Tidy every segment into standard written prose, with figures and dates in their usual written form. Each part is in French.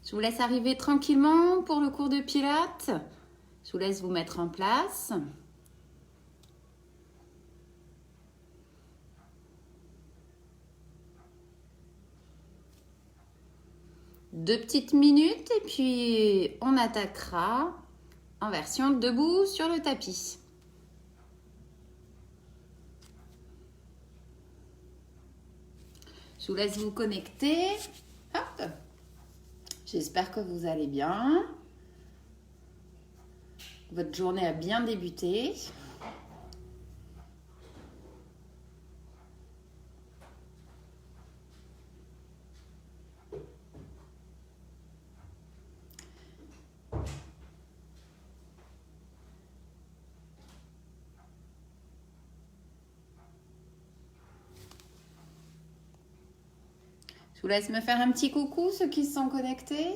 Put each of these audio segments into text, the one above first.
Je vous laisse arriver tranquillement pour le cours de Pilates. Je vous laisse vous mettre en place. Deux petites minutes et puis on attaquera en version debout sur le tapis. Je vous laisse vous connecter. Hop. J'espère que vous allez bien. Votre journée a bien débuté. Je vous laisse me faire un petit coucou, ceux qui se sont connectés.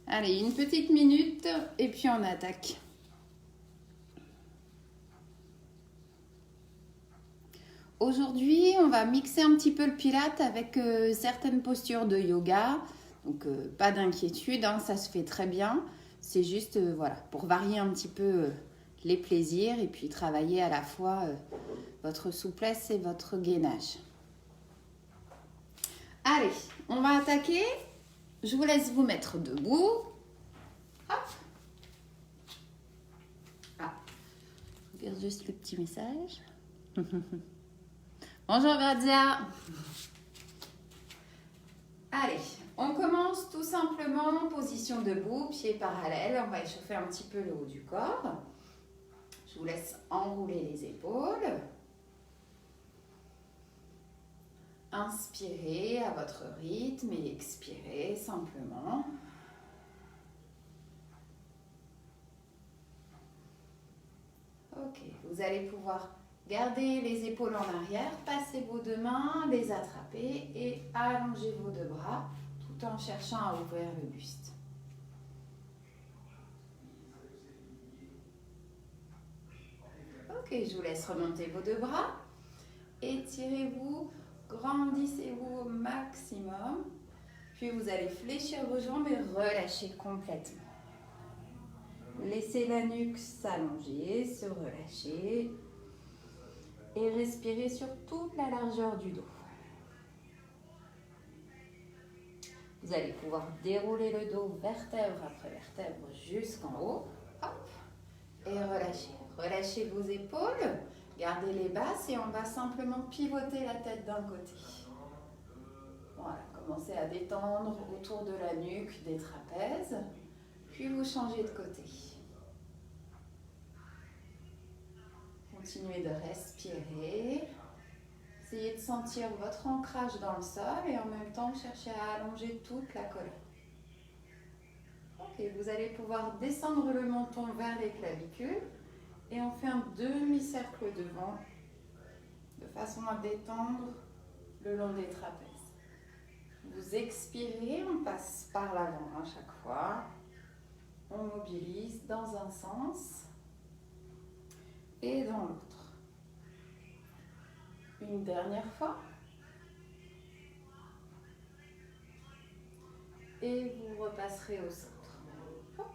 Allez, une petite minute et puis on attaque. Aujourd'hui, on va mixer un petit peu le Pilates avec certaines postures de yoga. Donc, pas d'inquiétude, hein, ça se fait très bien. C'est juste voilà, pour varier un petit peu les plaisirs et puis travailler à la fois votre souplesse et votre gainage. Allez, on va attaquer. Je vous laisse vous mettre debout. Hop. Ah, je regarde juste le petit message. Bonjour Grazia. Allez, on commence tout simplement position debout, pieds parallèles. On va échauffer un petit peu le haut du corps. Je vous laisse enrouler les épaules. Inspirez à votre rythme et expirez simplement. Ok, vous allez pouvoir garder les épaules en arrière, passer vos deux mains, les attraper et allonger vos deux bras tout en cherchant à ouvrir le buste. Ok, je vous laisse remonter vos deux bras. Étirez-vous, grandissez-vous au maximum. Puis vous allez fléchir vos jambes et relâcher complètement. Laissez la nuque s'allonger, se relâcher. Et respirez sur toute la largeur du dos. Vous allez pouvoir dérouler le dos vertèbre après vertèbre jusqu'en haut. Hop. Et relâchez. Relâchez vos épaules. Gardez les basses et on va simplement pivoter la tête d'un côté. Voilà, commencez à détendre autour de la nuque, des trapèzes. Puis vous changez de côté. Continuez de respirer. Essayez de sentir votre ancrage dans le sol et en même temps cherchez à allonger toute la colonne. Ok, vous allez pouvoir descendre le menton vers les clavicules et on fait un demi-cercle devant de façon à détendre le long des trapèzes. Vous expirez, on passe par l'avant à chaque fois. On mobilise dans un sens et dans l'autre. Une dernière fois. Et vous repasserez au centre. Hop.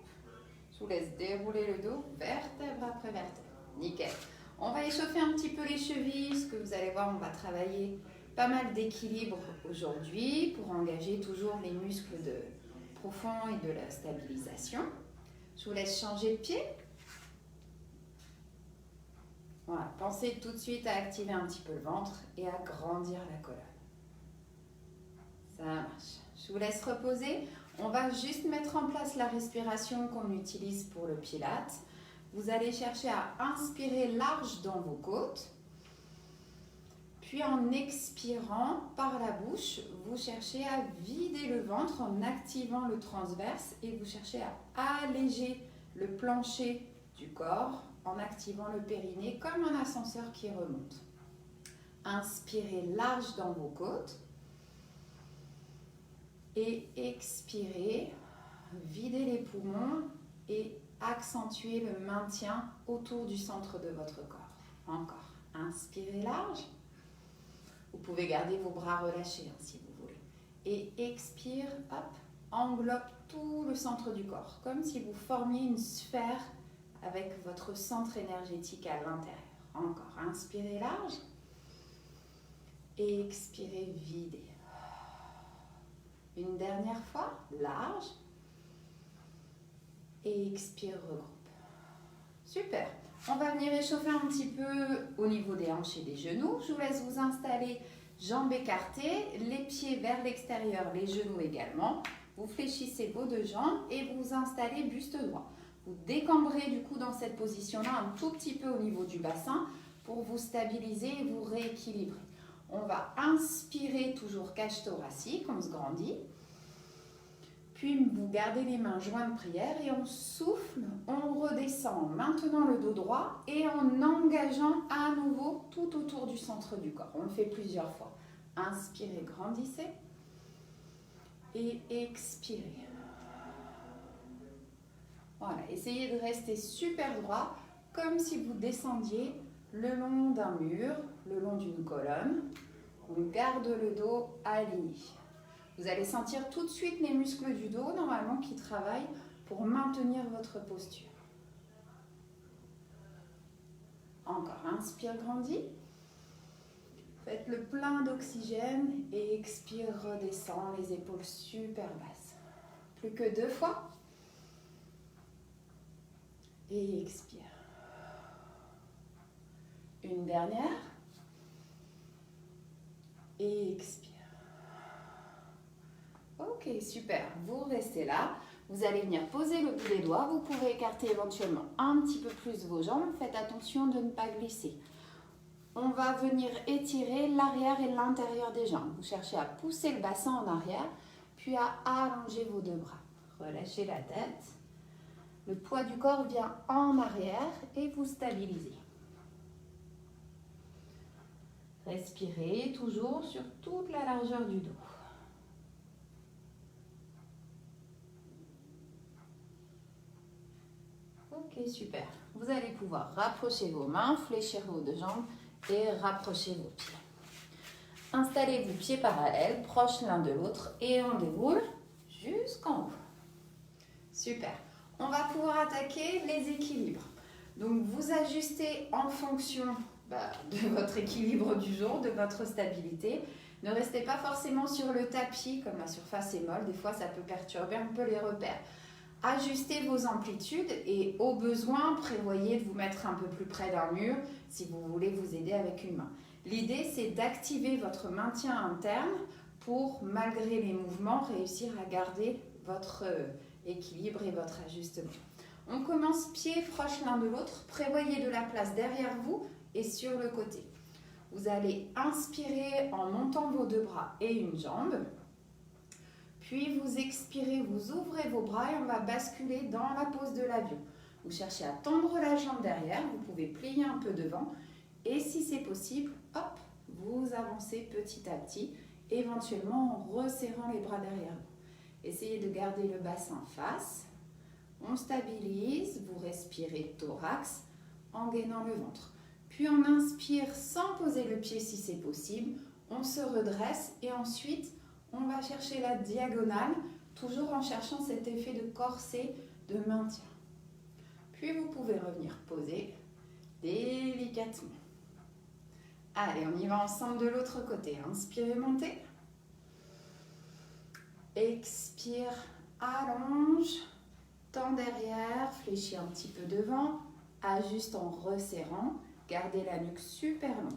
Je vous laisse dérouler le dos, vertèbre après vertèbre. Nickel. On va échauffer un petit peu les chevilles. Ce que vous allez voir, on va travailler pas mal d'équilibre aujourd'hui pour engager toujours les muscles profonds et de la stabilisation. Je vous laisse changer de pied. Voilà, pensez tout de suite à activer un petit peu le ventre et à grandir la colonne. Ça marche. Je vous laisse reposer. On va juste mettre en place la respiration qu'on utilise pour le Pilates. Vous allez chercher à inspirer large dans vos côtes. Puis en expirant par la bouche, vous cherchez à vider le ventre en activant le transverse et vous cherchez à alléger le plancher du corps en activant le périnée comme un ascenseur qui remonte. Inspirez large dans vos côtes. Et expirez, videz les poumons et accentuez le maintien autour du centre de votre corps. Encore. Inspirez large. Vous pouvez garder vos bras relâchés si vous voulez. Et expire, hop, englobe tout le centre du corps, comme si vous formiez une sphère avec votre centre énergétique à l'intérieur. Encore. Inspirez large. Et expirez, videz. Une dernière fois, large. Et expire, regroupe. Super. On va venir échauffer un petit peu au niveau des hanches et des genoux. Je vous laisse vous installer, jambes écartées, les pieds vers l'extérieur, les genoux également. Vous fléchissez vos deux jambes et vous installez buste droit. Vous décambrez du coup dans cette position-là un tout petit peu au niveau du bassin pour vous stabiliser et vous rééquilibrer. On va inspirer toujours cage thoracique, on se grandit. Puis vous gardez les mains jointes de prière et on souffle, on redescend en maintenant le dos droit et en engageant à nouveau tout autour du centre du corps. On le fait plusieurs fois. Inspirez, grandissez et expirez. Voilà, essayez de rester super droit comme si vous descendiez le long d'un mur, le long d'une colonne. On garde le dos aligné. Vous allez sentir tout de suite les muscles du dos, normalement, qui travaillent pour maintenir votre posture. Encore, inspire, grandis. Faites le plein d'oxygène et expire, redescend, les épaules super basses. Plus que 2 fois. Et expire. Une dernière. Et expire. Ok, super. Vous restez là. Vous allez venir poser le bout des doigts. Vous pouvez écarter éventuellement un petit peu plus vos jambes. Faites attention de ne pas glisser. On va venir étirer l'arrière et l'intérieur des jambes. Vous cherchez à pousser le bassin en arrière, puis à allonger vos deux bras. Relâchez la tête. Le poids du corps vient en arrière et vous stabilisez. Respirez toujours sur toute la largeur du dos. Ok, super. Vous allez pouvoir rapprocher vos mains, fléchir vos deux jambes et rapprocher vos pieds. Installez-vous pieds parallèles, proches l'un de l'autre et on déroule jusqu'en haut. Super. On va pouvoir attaquer les équilibres. Donc vous ajustez en fonction de votre équilibre du jour, de votre stabilité. Ne restez pas forcément sur le tapis, comme la surface est molle. Des fois, ça peut perturber un peu les repères. Ajustez vos amplitudes et au besoin, prévoyez de vous mettre un peu plus près d'un mur si vous voulez vous aider avec une main. L'idée, c'est d'activer votre maintien interne pour, malgré les mouvements, réussir à garder votre équilibre et votre ajustement. On commence pieds proches l'un de l'autre. Prévoyez de la place derrière vous et sur le côté. Vous allez inspirer en montant vos deux bras et une jambe. Puis vous expirez, vous ouvrez vos bras et on va basculer dans la pose de l'avion. Vous cherchez à tendre la jambe derrière, vous pouvez plier un peu devant. Et si c'est possible, hop, vous avancez petit à petit, éventuellement en resserrant les bras derrière vous. Essayez de garder le bassin face. On stabilise, vous respirez thorax en gainant le ventre. Puis on inspire sans poser le pied si c'est possible. On se redresse et ensuite on va chercher la diagonale, toujours en cherchant cet effet de corset, de maintien. Puis vous pouvez revenir poser délicatement. Allez, on y va ensemble de l'autre côté. Inspirez, montez. Expire, allonge. Tends derrière, fléchis un petit peu devant. Ajuste en resserrant. Gardez la nuque super longue.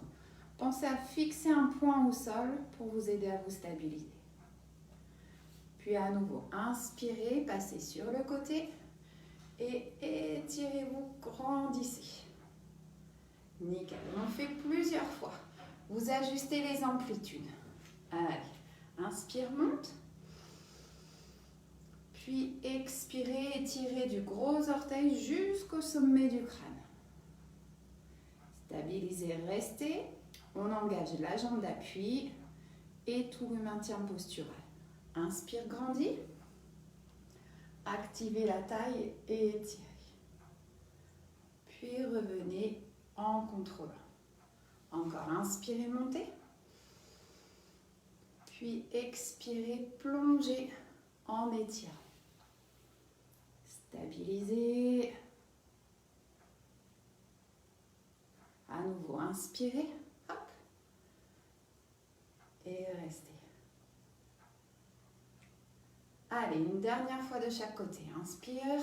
Pensez à fixer un point au sol pour vous aider à vous stabiliser. Puis à nouveau, inspirez, passez sur le côté et étirez-vous, grandissez. Nickel, on fait plusieurs fois. Vous ajustez les amplitudes. Allez, inspire, monte. Puis expirez, étirez du gros orteil jusqu'au sommet du crâne. Stabilisez, restez. On engage la jambe d'appui et tout le maintien postural. Inspire, grandis. Activez la taille et étirez. Puis revenez en contrôlant. Encore, inspirez, montez. Puis expirez, plongez en étirant. Stabilisez. À nouveau, inspirez. Hop. Et restez. Allez, une dernière fois de chaque côté. Inspire.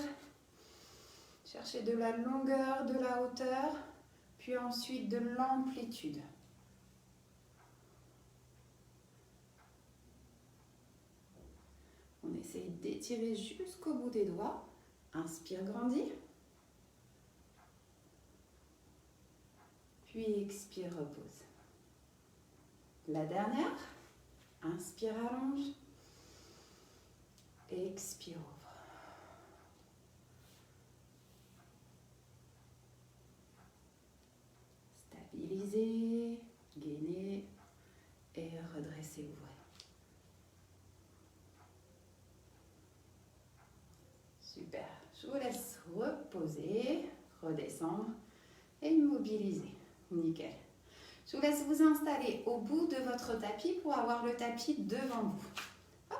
Cherchez de la longueur, de la hauteur, puis ensuite de l'amplitude. On essaye d'étirer jusqu'au bout des doigts. Inspire, grandis. Puis expire, repose. La dernière. Inspire, allonge. Expire, ouvre. Stabilisez, gainez et redressez, ouvrez. Super. Je vous laisse reposer, redescendre et mobiliser. Nickel. Je vous laisse vous installer au bout de votre tapis pour avoir le tapis devant vous. Hop.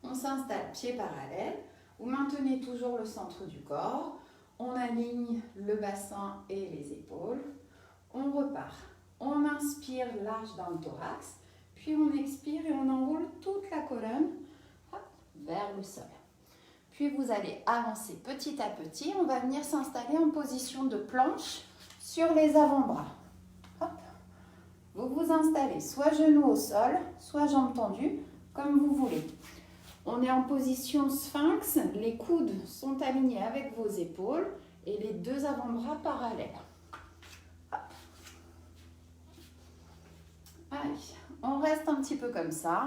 On s'installe pieds parallèles. Vous maintenez toujours le centre du corps. On aligne le bassin et les épaules. On repart. On inspire large dans le thorax. Puis on expire et on enroule toute la colonne vers le sol. Puis vous allez avancer petit à petit. On va venir s'installer en position de planche sur les avant-bras. Hop. Vous vous installez soit genoux au sol, soit jambes tendues, comme vous voulez. On est en position sphinx. Les coudes sont alignés avec vos épaules et les deux avant-bras parallèles. Hop. Allez, on reste un petit peu comme ça.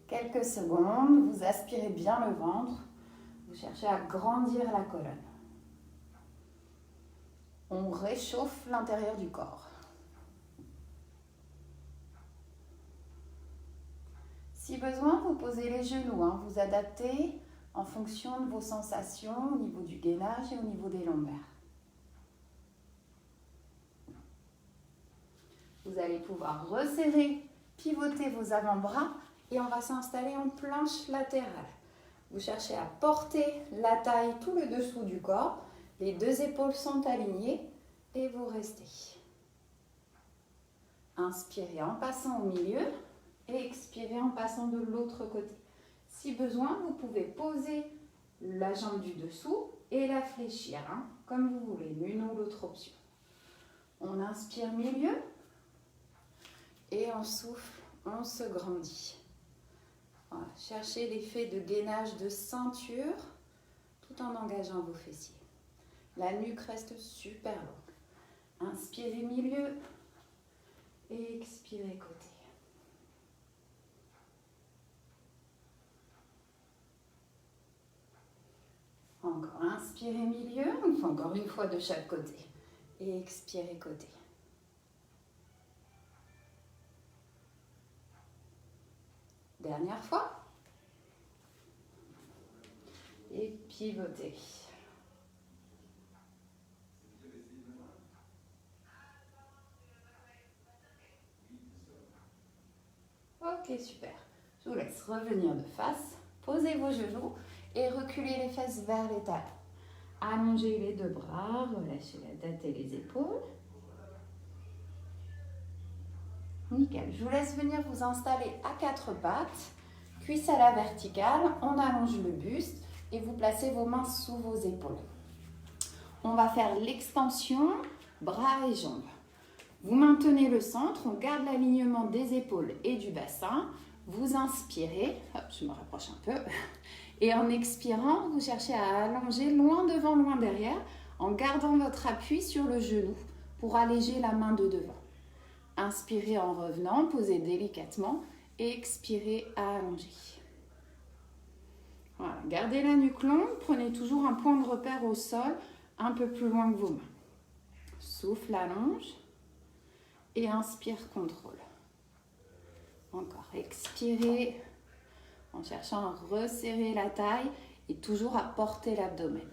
Quelques secondes. Vous aspirez bien le ventre. Vous cherchez à grandir la colonne. On réchauffe l'intérieur du corps. Si besoin, vous posez les genoux. Vous adaptez en fonction de vos sensations au niveau du gainage et au niveau des lombaires. Vous allez pouvoir resserrer, pivoter vos avant-bras et on va s'installer en planche latérale. Vous cherchez à porter la taille tout le dessous du corps. Les deux épaules sont alignées et vous restez. Inspirez en passant au milieu et expirez en passant de l'autre côté. Si besoin, vous pouvez poser la jambe du dessous et la fléchir, comme vous voulez, l'une ou l'autre option. On inspire milieu et on souffle, on se grandit. Voilà. Cherchez l'effet de gainage de ceinture tout en engageant vos fessiers. La nuque reste super longue. Inspirez milieu et expirez côté. Encore, inspirez milieu, encore une fois de chaque côté. Et expirez côté. Dernière fois. Et pivotez. Ok, super. Je vous laisse revenir de face. Posez vos genoux et reculez les fesses vers les talons. Allongez les deux bras, relâchez la tête et les épaules. Nickel. Je vous laisse venir vous installer à quatre pattes, cuisses à la verticale. On allonge le buste et vous placez vos mains sous vos épaules. On va faire l'extension bras et jambes. Vous maintenez le centre, on garde l'alignement des épaules et du bassin. Vous inspirez, hop, je me rapproche un peu, et en expirant, vous cherchez à allonger loin devant, loin derrière, en gardant votre appui sur le genou pour alléger la main de devant. Inspirez en revenant, posez délicatement et expirez à allonger. Voilà, gardez la nuque longue, prenez toujours un point de repère au sol un peu plus loin que vos mains. souffle, allonge. Et inspire, contrôle. Encore, expirez en cherchant à resserrer la taille et toujours à porter l'abdomen.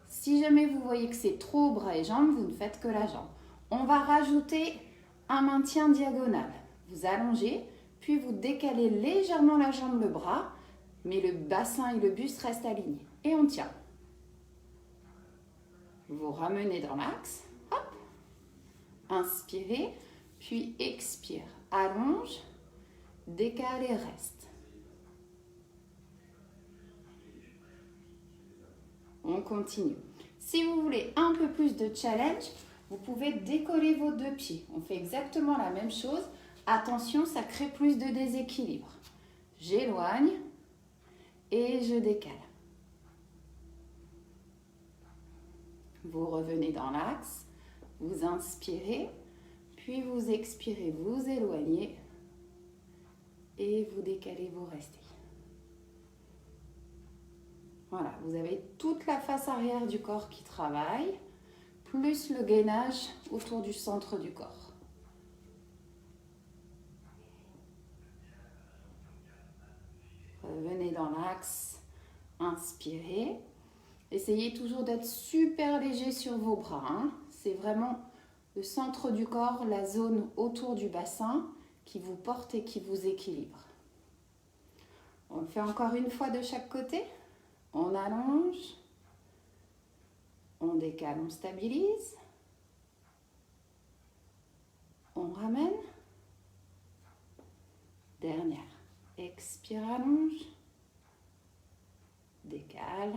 Si jamais vous voyez que c'est trop bras et jambes, vous ne faites que la jambe. On va rajouter un maintien diagonal. Vous allongez, puis vous décalez légèrement la jambe, le bras, mais le bassin et le buste restent alignés. Et on tient. Vous ramenez dans l'axe. Hop. Inspirez, puis expire. Allonge, décale et reste. On continue. Si vous voulez un peu plus de challenge, vous pouvez décoller vos deux pieds. On fait exactement la même chose. Attention, ça crée plus de déséquilibre. J'éloigne et je décale. Vous revenez dans l'axe, vous inspirez, puis vous expirez, vous éloignez et vous décalez, vous restez. Voilà, vous avez toute la face arrière du corps qui travaille, plus le gainage autour du centre du corps. Revenez dans l'axe, inspirez. Essayez toujours d'être super léger sur vos bras. Hein. C'est vraiment le centre du corps, la zone autour du bassin qui vous porte et qui vous équilibre. On le fait encore une fois de chaque côté. On allonge, on décale, on stabilise, on ramène. Dernière, expire, allonge, décale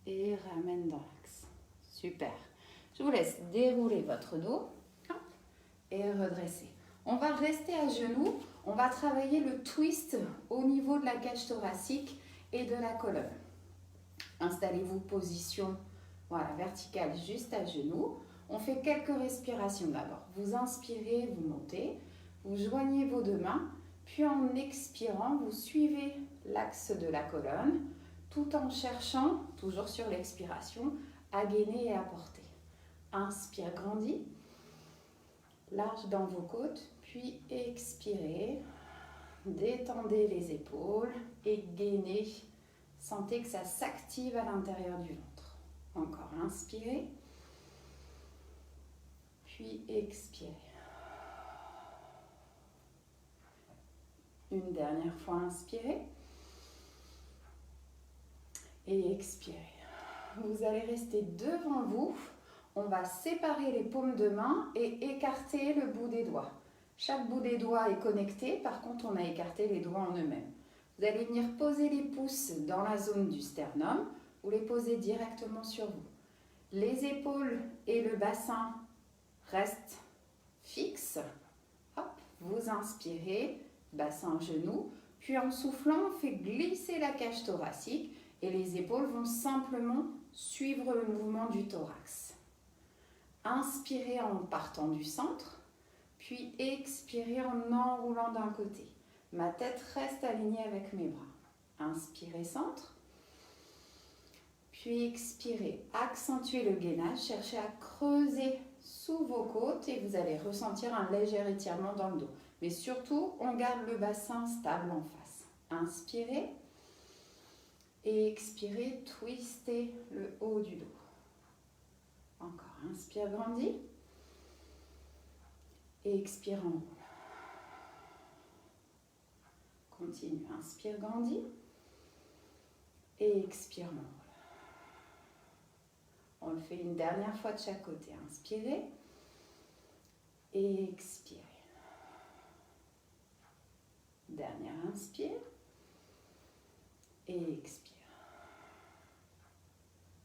et ramène dans l'axe. Super. Je vous laisse dérouler votre dos et redresser. On va rester à genoux. On va travailler le twist au niveau de la cage thoracique et de la colonne. Installez-vous position verticale juste à genoux. On fait quelques respirations d'abord. Vous inspirez, vous montez. Vous joignez vos deux mains. Puis en expirant, vous suivez l'axe de la colonne tout en cherchant, toujours sur l'expiration, à gainer et à porter. Inspire, grandis. Large dans vos côtes, puis expirez, détendez les épaules et gainez. Sentez que ça s'active à l'intérieur du ventre. Encore, inspirez, puis expirez. Une dernière fois, inspirez et expirez. Vous allez rester devant vous. On va séparer les paumes de main et écarter le bout des doigts. Chaque bout des doigts est connecté, par contre on a écarté les doigts en eux-mêmes. Vous allez venir poser les pouces dans la zone du sternum, ou les poser directement sur vous. Les épaules et le bassin restent fixes. Hop, vous inspirez, bassin, genou, puis en soufflant, on fait glisser la cage thoracique et les épaules vont simplement suivre le mouvement du thorax. Inspirez en partant du centre, puis expirez en enroulant d'un côté. Ma tête reste alignée avec mes bras. Inspirez centre, puis expirez. Accentuez le gainage, cherchez à creuser sous vos côtes et vous allez ressentir un léger étirement dans le dos. Mais surtout, on garde le bassin stable en face. Inspirez et expirez, twistez le haut du dos. Encore, inspire, grandis. Et expire, enroule. Continue, inspire, grandis. Et expire, enroule. On le fait une dernière fois de chaque côté. Inspirez et expirez. Dernière inspire et expire.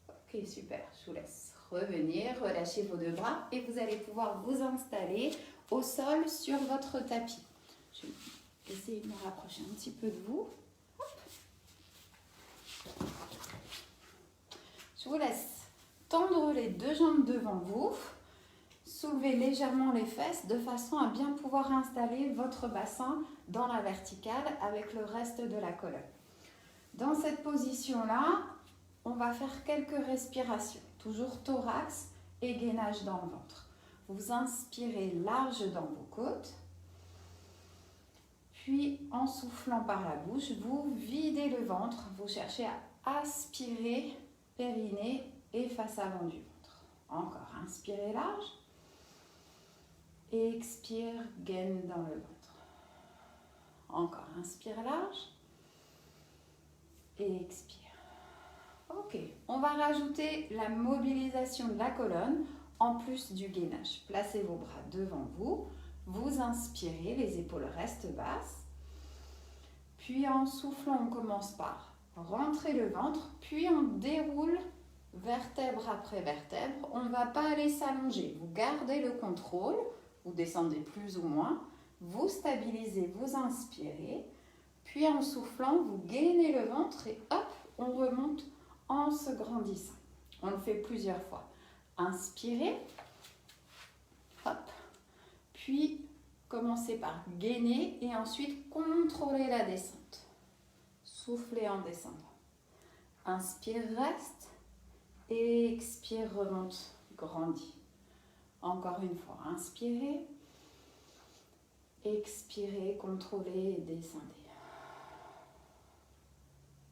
Ok, super, je vous laisse revenir, relâchez vos deux bras et vous allez pouvoir vous installer au sol sur votre tapis. Je vais essayer de me rapprocher un petit peu de vous. Hop. Je vous laisse tendre les deux jambes devant vous, soulevez légèrement les fesses de façon à bien pouvoir installer votre bassin dans la verticale avec le reste de la colonne. Dans cette position-là, on va faire quelques respirations. toujours thorax et gainage dans le ventre. Vous inspirez large dans vos côtes. Puis, en soufflant par la bouche, vous videz le ventre. Vous cherchez à aspirer périnée et face avant du ventre. Encore, inspirez large. Expire, gaine dans le ventre. Encore, inspire large. Et expire. Ok, on va rajouter la mobilisation de la colonne en plus du gainage. Placez vos bras devant vous. Vous inspirez, les épaules restent basses. Puis en soufflant, on commence par rentrer le ventre. Puis on déroule vertèbre après vertèbre. On ne va pas aller s'allonger. Vous gardez le contrôle. Vous descendez plus ou moins. Vous stabilisez, vous inspirez. Puis en soufflant, vous gainez le ventre et hop, on remonte en se grandissant. On le fait plusieurs fois. Inspirez. Hop. Puis, commencez par gainer et ensuite contrôler la descente. Soufflez en descendant. Inspire, reste. Expire, remonte, grandit. Encore une fois, inspirez. Expirez, contrôlez et descendez.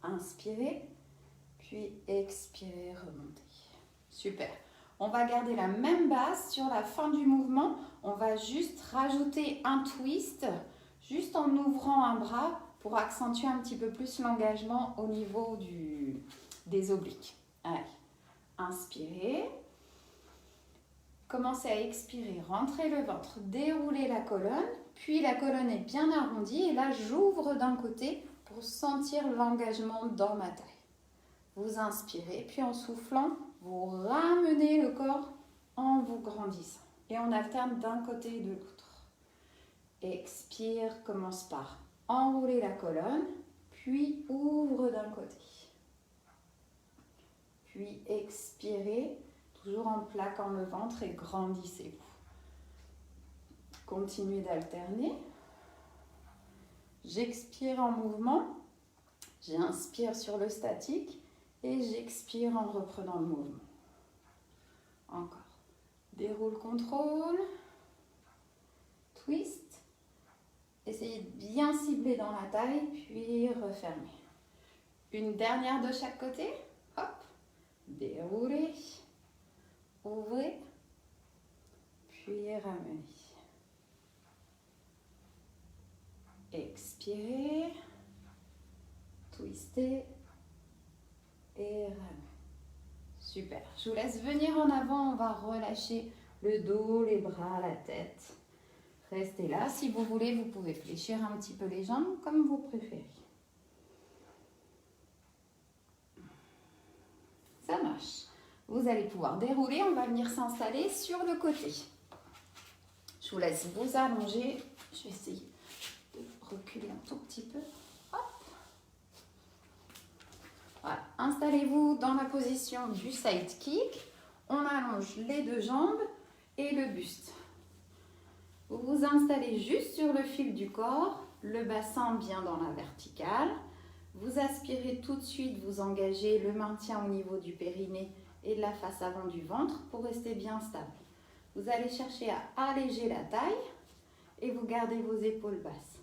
Inspirez, puis expirez, remontez. Super. On va garder la même base sur la fin du mouvement. On va juste rajouter un twist, juste en ouvrant un bras pour accentuer un petit peu plus l'engagement au niveau des obliques. Allez, inspirez. Commencez à expirer, rentrez le ventre, déroulez la colonne, puis la colonne est bien arrondie et là j'ouvre d'un côté pour sentir l'engagement dans ma taille. Vous inspirez, puis en soufflant, vous ramenez le corps en vous grandissant. Et on alterne d'un côté et de l'autre. Expire, commence par enrouler la colonne, puis ouvre d'un côté. Puis expirez, toujours en plaquant le ventre et grandissez-vous. Continuez d'alterner. J'expire en mouvement, j'inspire sur le statique et j'expire en reprenant le mouvement. Encore. Déroule, contrôle. Twist. Essayez de bien cibler dans la taille, puis refermez. Une dernière de chaque côté. Hop. Déroulez. Ouvrez. Puis ramenez. Expirez. Twistez. Et ramenez. Super. Je vous laisse venir en avant. On va relâcher le dos, les bras, la tête. Restez là. Si vous voulez, vous pouvez fléchir un petit peu les jambes comme vous préférez. Ça marche. Vous allez pouvoir dérouler. On va venir s'installer sur le côté. Je vous laisse vous allonger. Je vais essayer de reculer un tout petit peu. Hop. Voilà. Installez-vous dans la position du side kick. On allonge les deux jambes et le buste. Vous vous installez juste sur le fil du corps, le bassin bien dans la verticale. Vous aspirez tout de suite, vous engagez le maintien au niveau du périnée et de la face avant du ventre pour rester bien stable. Vous allez chercher à alléger la taille et vous gardez vos épaules basses.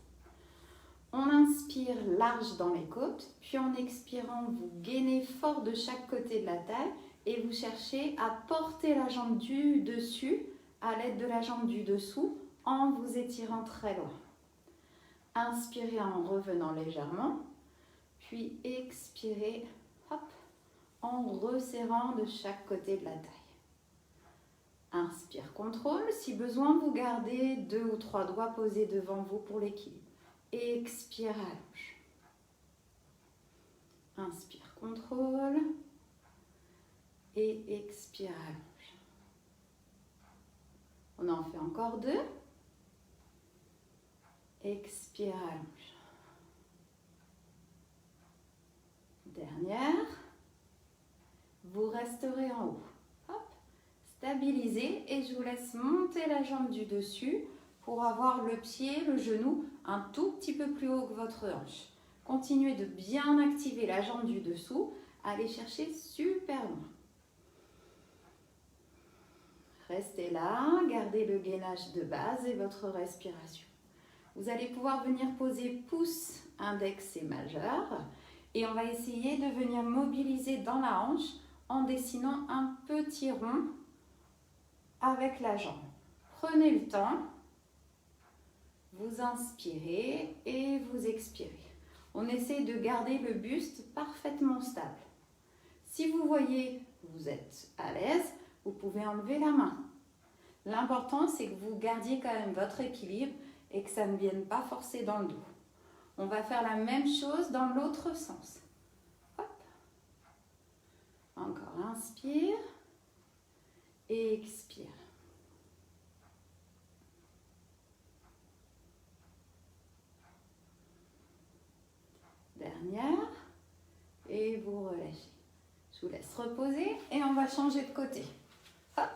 On inspire large dans les côtes, puis en expirant, vous gainez fort de chaque côté de la taille et vous cherchez à porter la jambe du dessus à l'aide de la jambe du dessous en vous étirant très loin. Inspirez en revenant légèrement, puis expirez hop, en resserrant de chaque côté de la taille. Inspire, contrôle. Si besoin, vous gardez 2 ou 3 doigts posés devant vous pour l'équilibre. Expire, allonge. Inspire, contrôle. Et expire, allonge. On en fait encore 2. Expire, allonge. Dernière. Vous resterez en haut. Hop. Stabilisez et je vous laisse monter la jambe du dessus pour avoir le pied, le genou un tout petit peu plus haut que votre hanche. Continuez de bien activer la jambe du dessous. Allez chercher super loin. Restez là, gardez le gainage de base et votre respiration. Vous allez pouvoir venir poser pouce, index et majeur. Et on va essayer de venir mobiliser dans la hanche en dessinant un petit rond avec la jambe. Prenez le temps. Vous inspirez et vous expirez. On essaie de garder le buste parfaitement stable. Si vous voyez que vous êtes à l'aise, vous pouvez enlever la main. L'important, c'est que vous gardiez quand même votre équilibre et que ça ne vienne pas forcer dans le dos. On va faire la même chose dans l'autre sens. Hop. Encore, inspire et expire. Dernière, et vous relâchez. Je vous laisse reposer et on va changer de côté. Hop.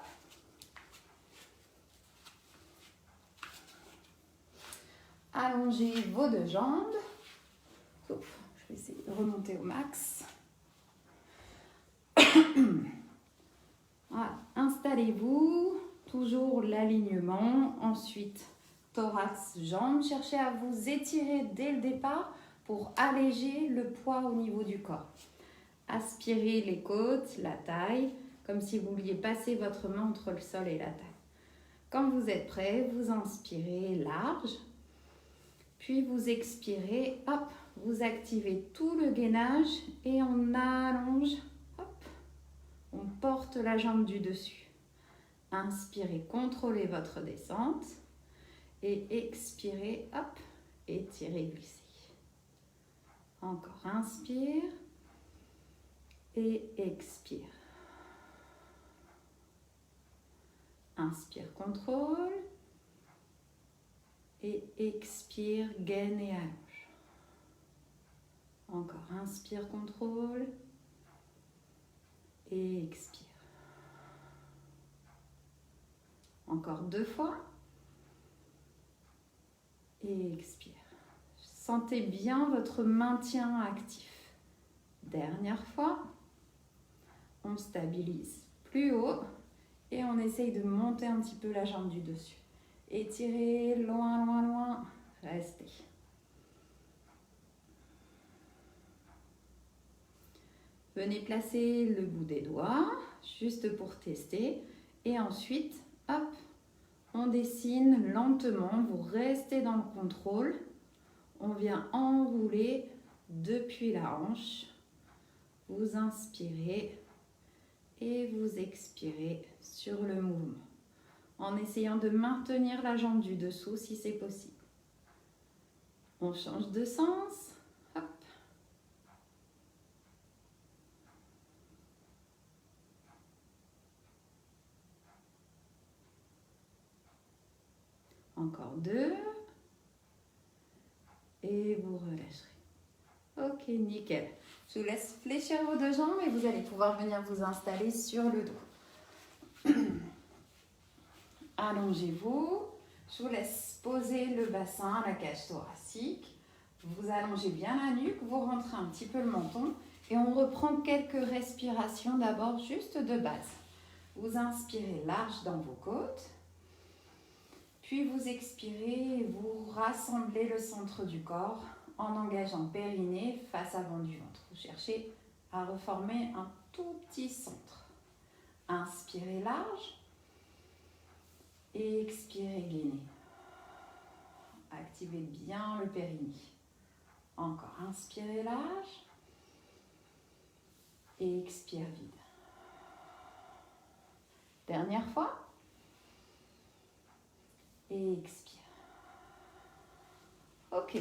Allongez vos deux jambes. Ouf, je vais essayer de remonter au max. Voilà. Installez-vous, toujours l'alignement. Ensuite, thorax, jambes. Cherchez à vous étirer dès le départ pour alléger le poids au niveau du corps. Aspirez les côtes, la taille, comme si vous vouliez passer votre main entre le sol et la taille. Quand vous êtes prêt, vous inspirez large, puis vous expirez, hop, vous activez tout le gainage et on allonge, hop, on porte la jambe du dessus. Inspirez, contrôlez votre descente et expirez, hop, étirez, glissez. Encore, inspire et expire. Inspire, contrôle et expire, gaine et allonge. Encore, inspire, contrôle et expire. Encore 2 fois et expire. Sentez bien votre maintien actif. Dernière fois, on stabilise plus haut et on essaye de monter un petit peu la jambe du dessus. Étirez loin, loin, loin, restez. Venez placer le bout des doigts, juste pour tester. Et ensuite, hop, on dessine lentement, vous restez dans le contrôle. On vient enrouler depuis la hanche. Vous inspirez et vous expirez sur le mouvement, en essayant de maintenir la jambe du dessous si c'est possible. On change de sens. Hop. Encore 2. Et vous relâcherez. Ok, nickel. Je vous laisse fléchir vos deux jambes et vous allez pouvoir venir vous installer sur le dos. Allongez-vous. Je vous laisse poser le bassin, la cage thoracique. Vous allongez bien la nuque, vous rentrez un petit peu le menton et on reprend quelques respirations d'abord juste de base. Vous inspirez large dans vos côtes. Puis vous expirez et vous rassemblez le centre du corps en engageant périnée face avant du ventre. Vous cherchez à reformer un tout petit centre. Inspirez large et expirez gainé. Activez bien le périnée. Encore, inspirez large et expire vide. Dernière fois. Et expire. Ok.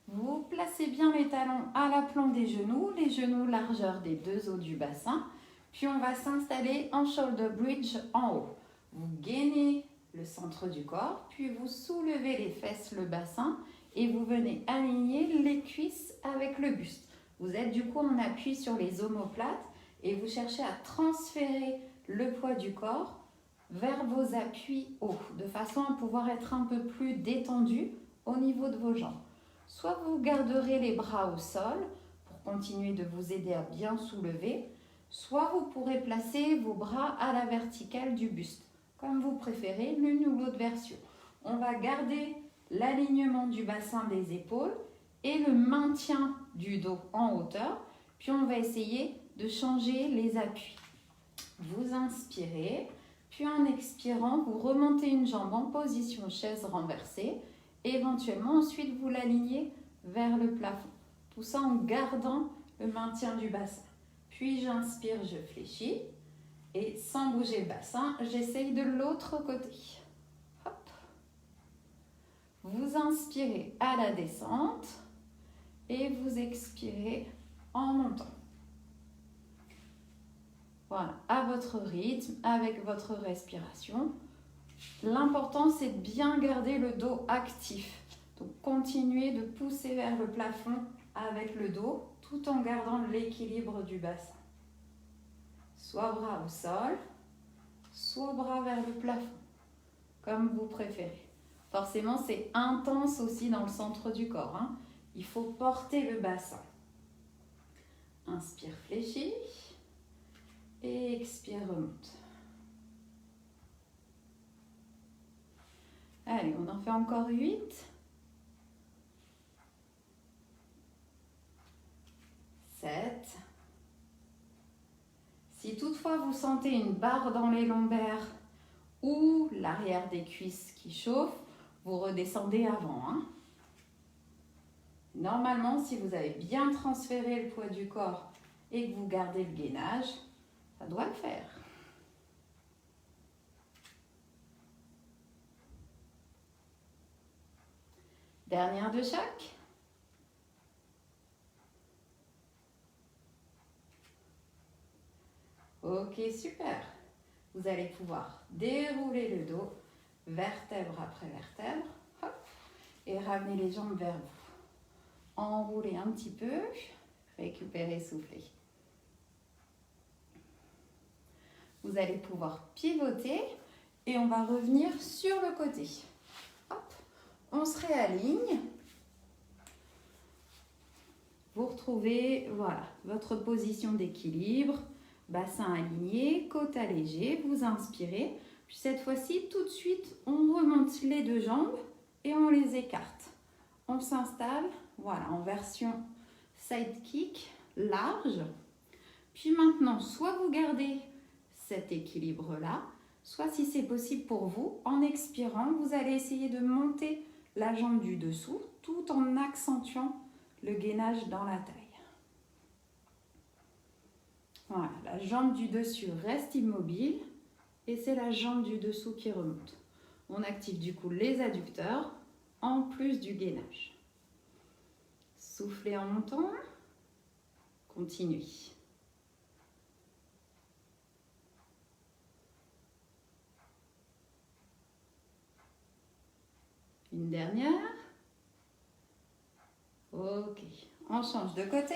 Vous placez bien les talons à l'aplomb des genoux, les genoux largeur des deux os du bassin. Puis on va s'installer en shoulder bridge en haut. Vous gainez le centre du corps, puis vous soulevez les fesses, le bassin, et vous venez aligner les cuisses avec le buste. Vous êtes du coup en appui sur les omoplates et vous cherchez à transférer le poids du corps vers vos appuis hauts, de façon à pouvoir être un peu plus détendu au niveau de vos jambes. Soit vous garderez les bras au sol pour continuer de vous aider à bien soulever, soit vous pourrez placer vos bras à la verticale du buste. comme vous préférez, l'une ou l'autre version. On va garder l'alignement du bassin des épaules et le maintien du dos en hauteur. Puis on va essayer de changer les appuis. Vous inspirez, puis en expirant, vous remontez une jambe en position chaise renversée. Et éventuellement, ensuite, vous l'alignez vers le plafond. Tout ça en gardant le maintien du bassin. Puis j'inspire, je fléchis. Et sans bouger le bassin, j'essaye de l'autre côté. Hop. Vous inspirez à la descente et vous expirez en montant. Voilà, à votre rythme, avec votre respiration. L'important, c'est de bien garder le dos actif. Donc, continuez de pousser vers le plafond avec le dos, tout en gardant l'équilibre du bassin. Soit bras au sol, soit bras vers le plafond, comme vous préférez. Forcément, c'est intense aussi dans le centre du corps, hein. Il faut porter le bassin. Inspire, fléchis. Et expire, remonte. Allez, on en fait encore 8. 7. Si toutefois vous sentez une barre dans les lombaires ou l'arrière des cuisses qui chauffe, vous redescendez avant, hein. Normalement, si vous avez bien transféré le poids du corps et que vous gardez le gainage, ça doit le faire. Dernière de chaque. Ok, super. Vous allez pouvoir dérouler le dos, vertèbre après vertèbre, hop, et ramener les jambes vers vous. Enroulez un petit peu, récupérez, soufflez. Vous allez pouvoir pivoter et on va revenir sur le côté. Hop, on se réaligne. Vous retrouvez voilà, votre position d'équilibre, bassin aligné, côte allégée, vous inspirez. Puis cette fois-ci, tout de suite, on remonte les deux jambes et on les écarte. On s'installe, voilà, en version side kick, large. Puis maintenant, soit vous gardez cet équilibre-là, soit si c'est possible pour vous, en expirant, vous allez essayer de monter la jambe du dessous tout en accentuant le gainage dans la taille. Voilà, la jambe du dessus reste immobile et c'est la jambe du dessous qui remonte. On active du coup les adducteurs en plus du gainage. Soufflez en montant, continuez. Une dernière. Ok, on change de côté.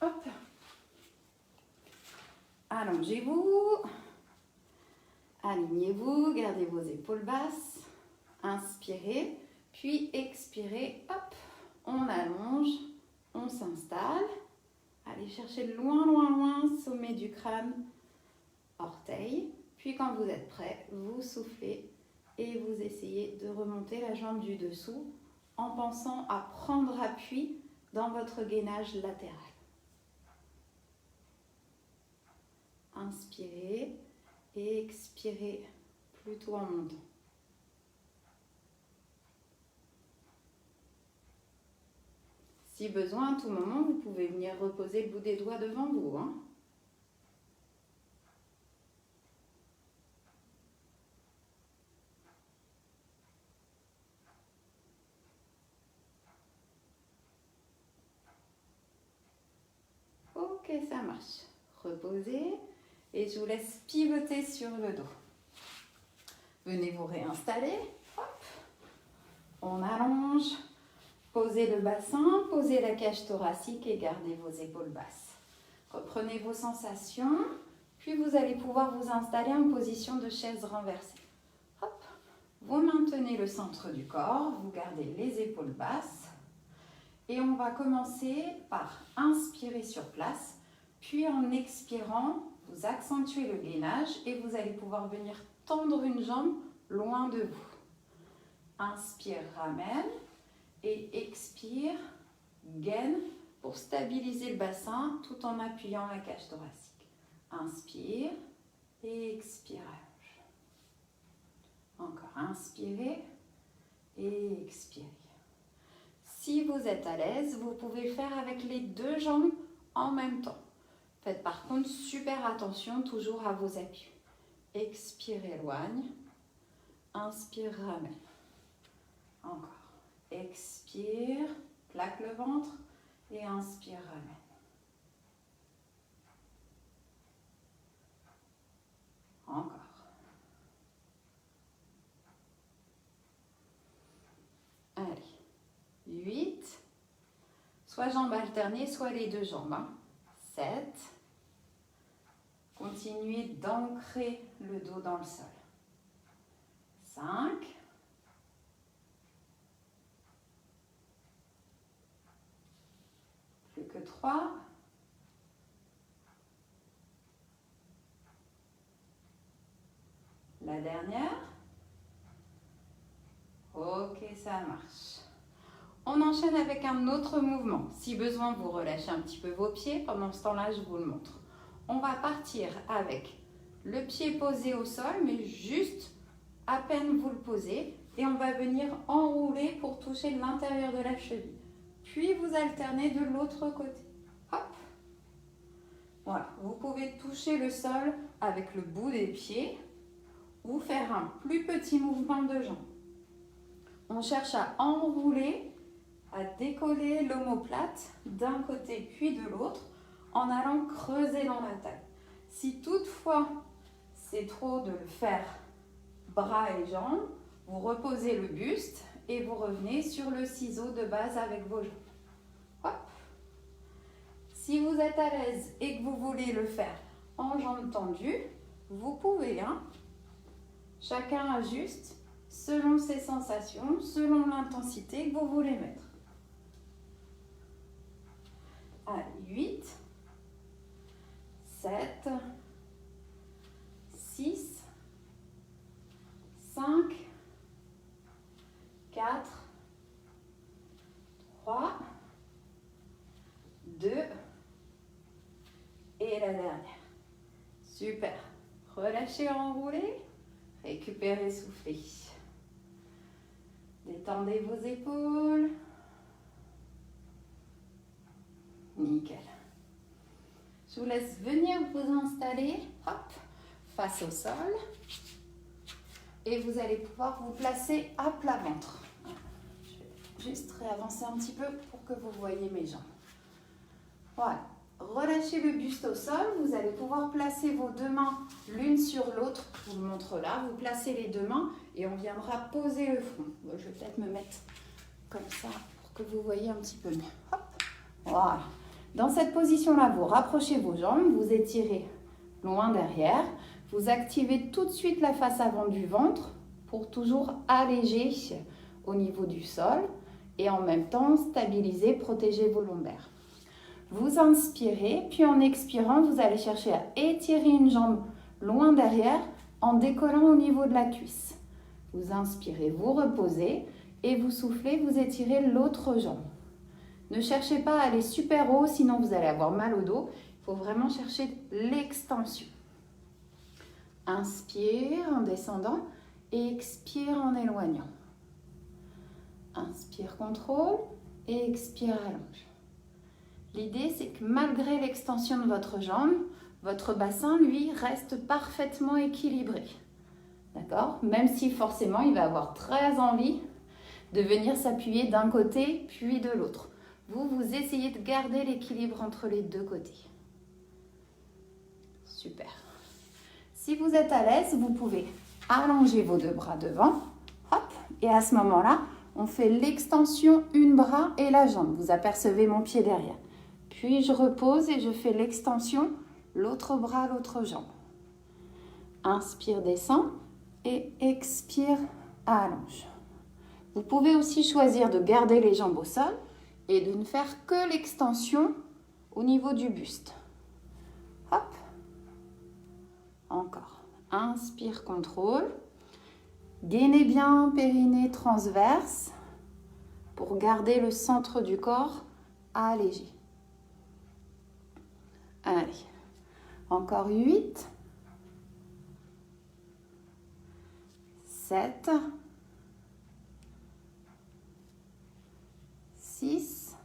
Hop. Allongez-vous. Alignez-vous, gardez vos épaules basses. Inspirez, puis expirez. Hop, on allonge, on s'installe. Allez chercher loin, loin, loin, sommet du crâne, orteil. Puis quand vous êtes prêt, vous soufflez et vous essayez de remonter la jambe du dessous en pensant à prendre appui dans votre gainage latéral. Inspirez et expirez plutôt en montant. Si besoin, à tout moment, vous pouvez venir reposer le bout des doigts devant vous, hein. Ok, ça marche. Reposez et je vous laisse pivoter sur le dos. Venez vous réinstaller. Hop. On allonge. Posez le bassin, posez la cage thoracique et gardez vos épaules basses. Reprenez vos sensations, puis vous allez pouvoir vous installer en position de chaise renversée. Hop. Vous maintenez le centre du corps, vous gardez les épaules basses. Et on va commencer par inspirer sur place, Puis en expirant, vous accentuez le gainage et vous allez pouvoir venir tendre une jambe loin de vous. Inspire, ramène et expire, gaine pour stabiliser le bassin tout en appuyant la cage thoracique. Inspire et expire. Encore, inspirez et expirez. Si vous êtes à l'aise, vous pouvez le faire avec les deux jambes en même temps. Faites par contre super attention toujours à vos appuis. Expire, éloigne. Inspire, ramène. Encore. Expire, plaque le ventre et inspire, ramène. Encore. Allez. 8. Soit jambes alternées, soit les deux jambes. 7. Continuez d'ancrer le dos dans le sol. 5. Plus que 3. La dernière. Ok, ça marche. On enchaîne avec un autre mouvement. Si besoin, vous relâchez un petit peu vos pieds. Pendant ce temps-là, je vous le montre. On va partir avec le pied posé au sol, mais juste à peine vous le posez. Et on va venir enrouler pour toucher l'intérieur de la cheville. Puis vous alternez de l'autre côté. Hop. Voilà. Vous pouvez toucher le sol avec le bout des pieds ou faire un plus petit mouvement de jambes. On cherche à enrouler, à décoller l'omoplate d'un côté puis de l'autre en allant creuser dans la taille. Si toutefois c'est trop de le faire bras et jambes, vous reposez le buste et vous revenez sur le ciseau de base avec vos jambes. Hop. Si vous êtes à l'aise et que vous voulez le faire en jambes tendues, vous pouvez. Chacun ajuste selon ses sensations, selon l'intensité que vous voulez mettre. Allez, 8, 7, 6, 5, 4, 3, 2 et la dernière. Super. Relâchez, enroulez, récupérez, soufflez. Détendez vos épaules. Nickel. Je vous laisse venir vous installer, hop, face au sol. Et vous allez pouvoir vous placer à plat ventre. Je vais juste réavancer un petit peu pour que vous voyez mes jambes. Voilà. Relâchez le buste au sol. Vous allez pouvoir placer vos deux mains l'une sur l'autre. Je vous le montre là. Vous placez les deux mains et on viendra poser le front. Je vais peut-être me mettre comme ça pour que vous voyez un petit peu mieux. Hop. Voilà. Dans cette position-là, vous rapprochez vos jambes, vous étirez loin derrière. Vous activez tout de suite la face avant du ventre pour toujours alléger au niveau du sol et en même temps stabiliser, protéger vos lombaires. Vous inspirez, puis en expirant, vous allez chercher à étirer une jambe loin derrière en décollant au niveau de la cuisse. Vous inspirez, vous reposez et vous soufflez, vous étirez l'autre jambe. Ne cherchez pas à aller super haut, sinon vous allez avoir mal au dos. Il faut vraiment chercher l'extension. Inspire en descendant et expire en éloignant. Inspire, contrôle et expire, allonge. L'idée, c'est que malgré l'extension de votre jambe, votre bassin, lui, reste parfaitement équilibré. D'accord? Même si forcément, il va avoir très envie de venir s'appuyer d'un côté puis de l'autre. Vous essayez de garder l'équilibre entre les deux côtés. Super. Si vous êtes à l'aise, vous pouvez allonger vos deux bras devant. Hop, et à ce moment-là, on fait l'extension, une bras et la jambe. Vous apercevez mon pied derrière. Puis je repose et je fais l'extension, l'autre bras, l'autre jambe. Inspire, descend et expire, allonge. Vous pouvez aussi choisir de garder les jambes au sol et de ne faire que l'extension au niveau du buste. inspire, contrôle. Gainez bien périnée transverse pour garder le centre du corps allégé. Allez, encore 8, 7, 6,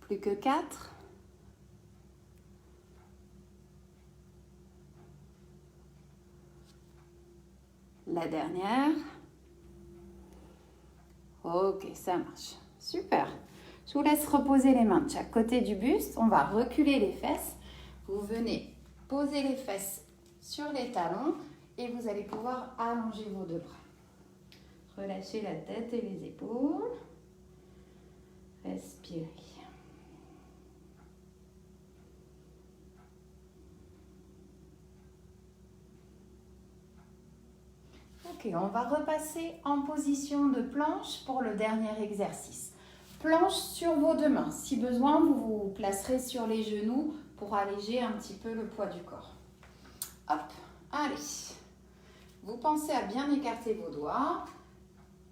plus que 4, la dernière. Ok, ça marche. Super. Je vous laisse reposer les mains de chaque côté du buste. On va reculer les fesses. Vous venez poser les fesses sur les talons et vous allez pouvoir allonger vos deux bras. Relâchez la tête et les épaules. Respirez. Ok, on va repasser en position de planche pour le dernier exercice. Planche sur vos deux mains. Si besoin, vous vous placerez sur les genoux pour alléger un petit peu le poids du corps. Hop, allez. Vous pensez à bien écarter vos doigts,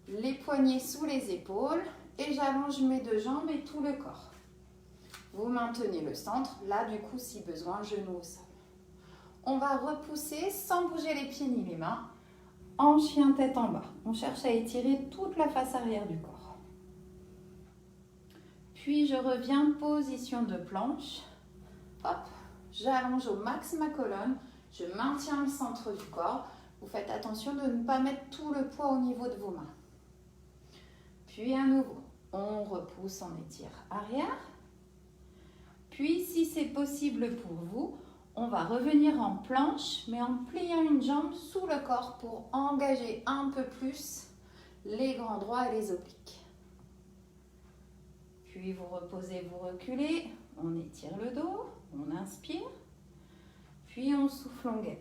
les poignets sous les épaules et j'allonge mes deux jambes et tout le corps. Vous maintenez le centre. Là, du coup, si besoin, genoux au sol. On va repousser sans bouger les pieds ni les mains. En chien tête en bas. On cherche à étirer toute la face arrière du corps. Puis je reviens position de planche. Hop, j'allonge au max ma colonne. Je maintiens le centre du corps. Vous faites attention de ne pas mettre tout le poids au niveau de vos mains. Puis à nouveau, on repousse, on étire arrière. Puis si c'est possible pour vous, on va revenir en planche, mais en pliant une jambe sous le corps pour engager un peu plus les grands droits et les obliques. Puis vous reposez, vous reculez, on étire le dos, on inspire, puis on souffle, on gaine.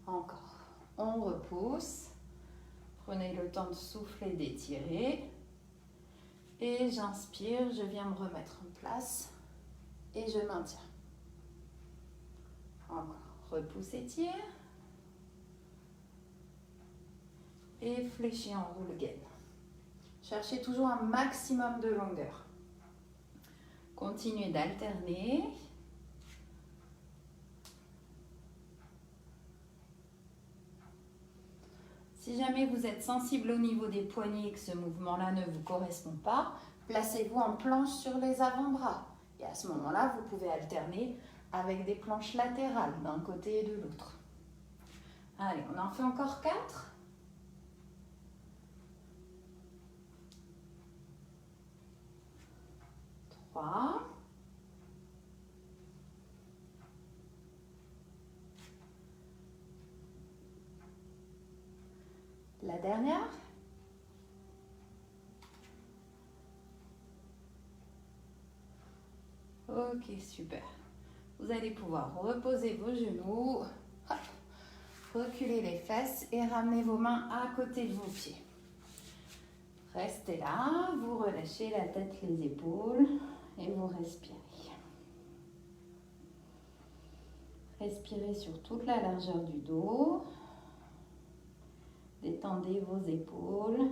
Encore, on repousse, prenez le temps de souffler, d'étirer, et j'inspire, je viens me remettre en place. Et je maintiens. Encore. Repousse, étire. Et fléchis en roule gaine. Cherchez toujours un maximum de longueur. Continuez d'alterner. Si jamais vous êtes sensible au niveau des poignets et que ce mouvement-là ne vous correspond pas, placez-vous en planche sur les avant-bras. Et à ce moment-là, vous pouvez alterner avec des planches latérales d'un côté et de l'autre. Allez, on en fait encore 4. Trois. La dernière. Ok, super. Vous allez pouvoir reposer vos genoux, hop, reculer les fesses et ramener vos mains à côté de vos pieds. Restez là, vous relâchez la tête, les épaules et vous respirez. Respirez sur toute la largeur du dos. Détendez vos épaules.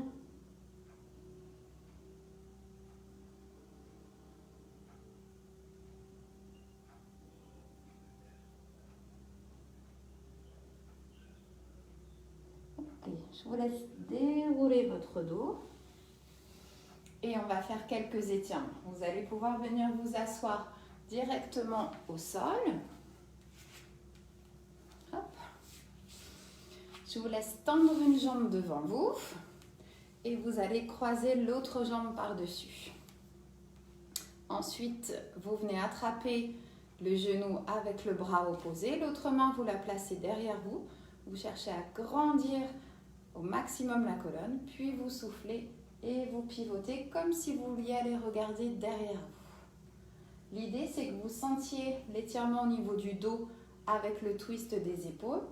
Je vous laisse dérouler votre dos et on va faire quelques étirements. Vous allez pouvoir venir vous asseoir directement au sol. Hop. Je vous laisse tendre une jambe devant vous et vous allez croiser l'autre jambe par-dessus. Ensuite, vous venez attraper le genou avec le bras opposé. L'autre main, vous la placez derrière vous. Vous cherchez à grandir au maximum la colonne, puis vous soufflez et vous pivotez comme si vous vouliez aller regarder derrière vous. L'idée, c'est que vous sentiez l'étirement au niveau du dos avec le twist des épaules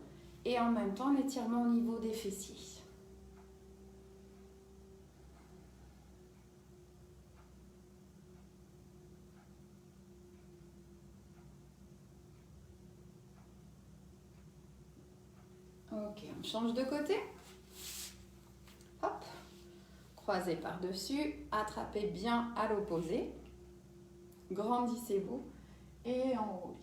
et en même temps l'étirement au niveau des fessiers. Ok, on change de côté. Hop, croisez par-dessus, attrapez bien à l'opposé. Grandissez-vous et enroulez.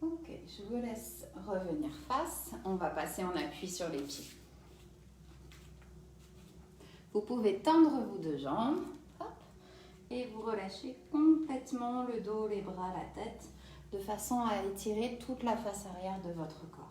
Ok, je vous laisse revenir face. On va passer en appui sur les pieds. Vous pouvez tendre vos deux jambes. Hop, et vous relâchez complètement le dos, les bras, la tête, de façon à étirer toute la face arrière de votre corps.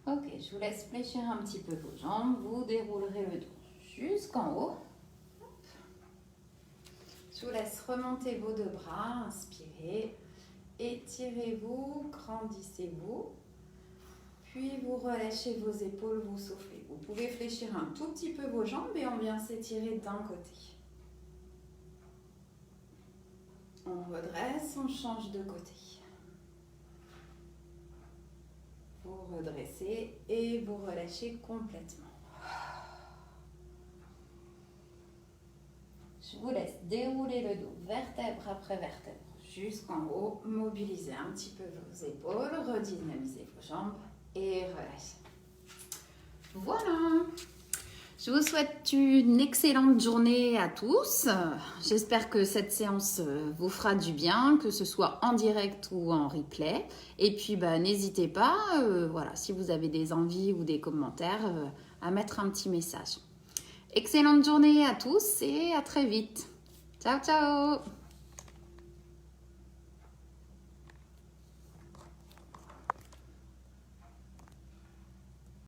Ok, je vous laisse fléchir un petit peu vos jambes. Vous déroulerez le dos jusqu'en haut. Je vous laisse remonter vos deux bras, inspirez, étirez-vous, grandissez-vous, puis vous relâchez vos épaules, vous soufflez. Vous pouvez fléchir un tout petit peu vos jambes et on vient s'étirer d'un côté. On redresse, on change de côté. Vous redressez et vous relâchez complètement. Je vous laisse dérouler le dos, vertèbre après vertèbre, jusqu'en haut. Mobilisez un petit peu vos épaules, redynamisez vos jambes et relâchez. Voilà. Je vous souhaite une excellente journée à tous. J'espère que cette séance vous fera du bien, que ce soit en direct ou en replay. Et puis, n'hésitez pas, voilà, si vous avez des envies ou des commentaires, à mettre un petit message. Excellente journée à tous et à très vite. Ciao, ciao!